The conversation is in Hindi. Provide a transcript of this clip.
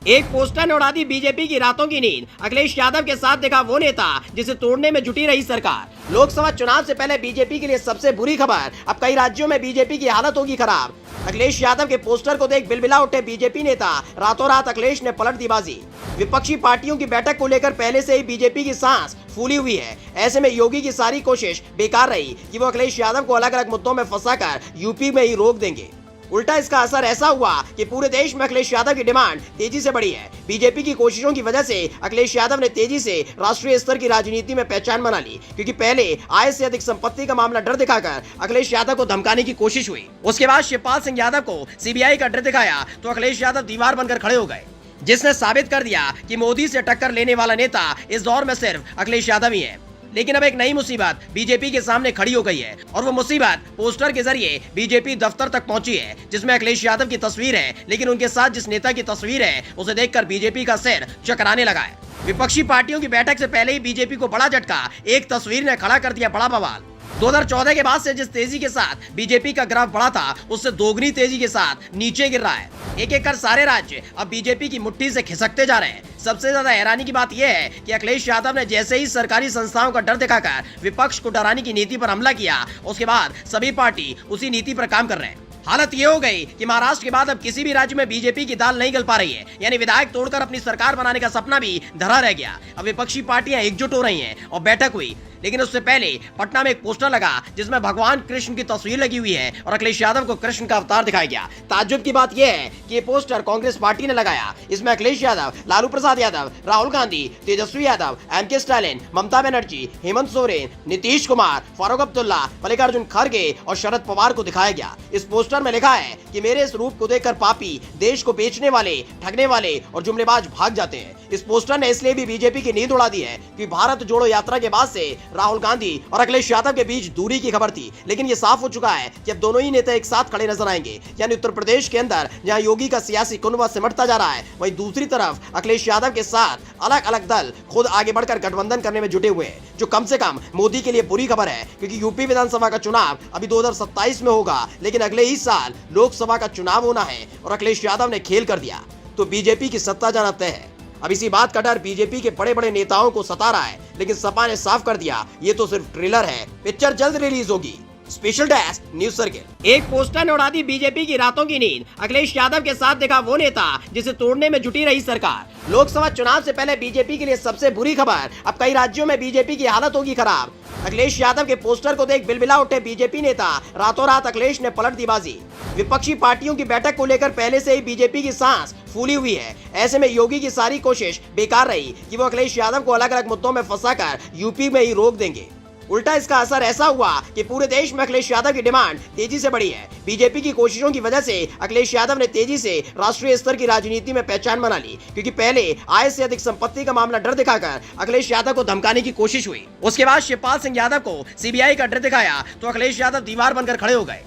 एक पोस्टर ने उड़ा दी बीजेपी की रातों की नींद। अखिलेश यादव के साथ दिखा वो नेता जिसे तोड़ने में जुटी रही सरकार। लोकसभा चुनाव से पहले बीजेपी के लिए सबसे बुरी खबर, अब कई राज्यों में बीजेपी की हालत होगी खराब। अखिलेश यादव के पोस्टर को देख बिलबिला उठे बीजेपी नेता, रातों रात अखिलेश ने पलट दी बाजी। विपक्षी पार्टियों की बैठक को लेकर पहले से ही बीजेपी की सांस फूली हुई है। ऐसे में योगी की सारी कोशिश बेकार रही कि वो अखिलेश यादव को अलग अलग मुद्दों में फंसाकर यूपी में ही रोक देंगे। उल्टा इसका असर ऐसा हुआ कि पूरे देश में अखिलेश यादव की डिमांड तेजी से बढ़ी है। बीजेपी की कोशिशों की वजह से अखिलेश यादव ने तेजी से राष्ट्रीय स्तर की राजनीति में पहचान बना ली, क्योंकि पहले आय से अधिक संपत्ति का मामला डर दिखाकर अखिलेश यादव को धमकाने की कोशिश हुई। उसके बाद शिवपाल सिंह यादव को सीबीआई का डर दिखाया तो अखिलेश यादव दीवार बनकर खड़े हो गए, जिसने साबित कर दिया कि मोदी से टक्कर लेने वाला नेता इस दौर में सिर्फ अखिलेश यादव ही है। लेकिन अब एक नई मुसीबत बीजेपी के सामने खड़ी हो गई है, और वो मुसीबत पोस्टर के जरिए बीजेपी दफ्तर तक पहुंची है, जिसमें अखिलेश यादव की तस्वीर है। लेकिन उनके साथ जिस नेता की तस्वीर है उसे देखकर बीजेपी का सिर चकराने लगा है। विपक्षी पार्टियों की बैठक से पहले ही बीजेपी को बड़ा झटका, एक तस्वीर ने खड़ा कर दिया बड़ा बवाल। 2014 के बाद से जिस तेजी के साथ बीजेपी का ग्राफ बढ़ा था, उससे दोगुनी तेजी के साथ नीचे गिर रहा है। एक एक कर सारे राज्य अब बीजेपी की मुट्ठी से खिसकते जा रहे हैं। सबसे ज्यादा हैरानी की बात यह है कि अखिलेश यादव ने जैसे ही सरकारी संस्थाओं का डर दिखाकर विपक्ष को डराने की नीति पर हमला किया, उसके बाद सभी पार्टी उसी नीति पर काम कर रहे हैं। हालत ये हो गई कि महाराष्ट्र के बाद अब किसी भी राज्य में बीजेपी की दाल नहीं गल पा रही है, यानी विधायक तोड़कर अपनी सरकार बनाने का सपना भी धरा रह गया। अब विपक्षी पार्टियां एकजुट हो रही हैं और बैठक हुई। लेकिन उससे पहले पटना में एक पोस्टर लगा जिसमें भगवान कृष्ण की तस्वीर लगी हुई है और अखिलेश यादव को कृष्ण का अवतार दिखाया गया। ताज्जुब की बात यह है कि ये पोस्टर कांग्रेस पार्टी ने लगाया। इसमें अखिलेश यादव, लालू प्रसाद यादव, राहुल गांधी, तेजस्वी यादव, एमके स्टालिन, ममता बनर्जी, हेमंत सोरेन, नीतीश कुमार, फारूक अब्दुल्ला, मल्लिकार्जुन खड़गे और शरद पवार को दिखाया गया। इस पोस्टर में लिखा है कि मेरे इस रूप को देखकर पापी देश को बेचने वाले, ठगने वाले और जुमलेबाज भाग जाते हैं। इस पोस्टर ने इसलिए भी बीजेपी की नींद उड़ा दी है कि भारत जोड़ो यात्रा के बाद से राहुल गांधी और अखिलेश यादव के बीच दूरी की खबर थी। लेकिन ये साफ हो चुका है कि अब दोनों ही नेता एक साथ खड़े नजर आएंगे। यानी उत्तर प्रदेश के अंदर जहां योगी का सियासी कुनबा सिमटता जा रहा है, वहीं दूसरी तरफ अखिलेश यादव के साथ अलग अलग दल खुद आगे बढ़कर गठबंधन करने में जुटे हुए हैं, जो कम से कम मोदी के लिए बुरी खबर है, क्योंकि यूपी विधानसभा का चुनाव अभी 2027 में होगा, लेकिन अगले ही साल लोकसभा का चुनाव होना है और अखिलेश यादव ने खेल कर दिया तो बीजेपी की सत्ता जाना तय है। अब इसी बात का डर बीजेपी के बड़े बड़े नेताओं को सता रहा है, लेकिन सपा ने साफ कर दिया ये तो सिर्फ ट्रेलर है, पिक्चर जल्द रिलीज होगी। Special desk news circle. एक पोस्टर ने उड़ा दी बीजेपी की रातों की नींद। अखिलेश यादव के साथ दिखा वो नेता जिसे तोड़ने में जुटी रही सरकार। लोकसभा चुनाव से पहले बीजेपी के लिए सबसे बुरी खबर, अब कई राज्यों में बीजेपी की हालत होगी खराब। अखिलेश यादव के पोस्टर को देख बिलबिला उठे बीजेपी नेता, रातों रात अखिलेश ने पलट दी बाजी। विपक्षी पार्टियों की बैठक को लेकर पहले से ही बीजेपी की सांस फूली हुई है। ऐसे में योगी की सारी कोशिश बेकार रही कि वो अखिलेश यादव को अलग अलग मुद्दों में फंसाकर यूपी में ही रोक देंगे। उल्टा इसका असर ऐसा हुआ कि पूरे देश में अखिलेश यादव की डिमांड तेजी से बढ़ी है। बीजेपी की कोशिशों की वजह से अखिलेश यादव ने तेजी से राष्ट्रीय स्तर की राजनीति में पहचान बना ली, क्योंकि पहले आय से अधिक संपत्ति का मामला डर दिखाकर अखिलेश यादव को धमकाने की कोशिश हुई। उसके बाद शिवपाल सिंह यादव को सीबीआई का डर दिखाया तो अखिलेश यादव दीवार बनकर खड़े हो गए।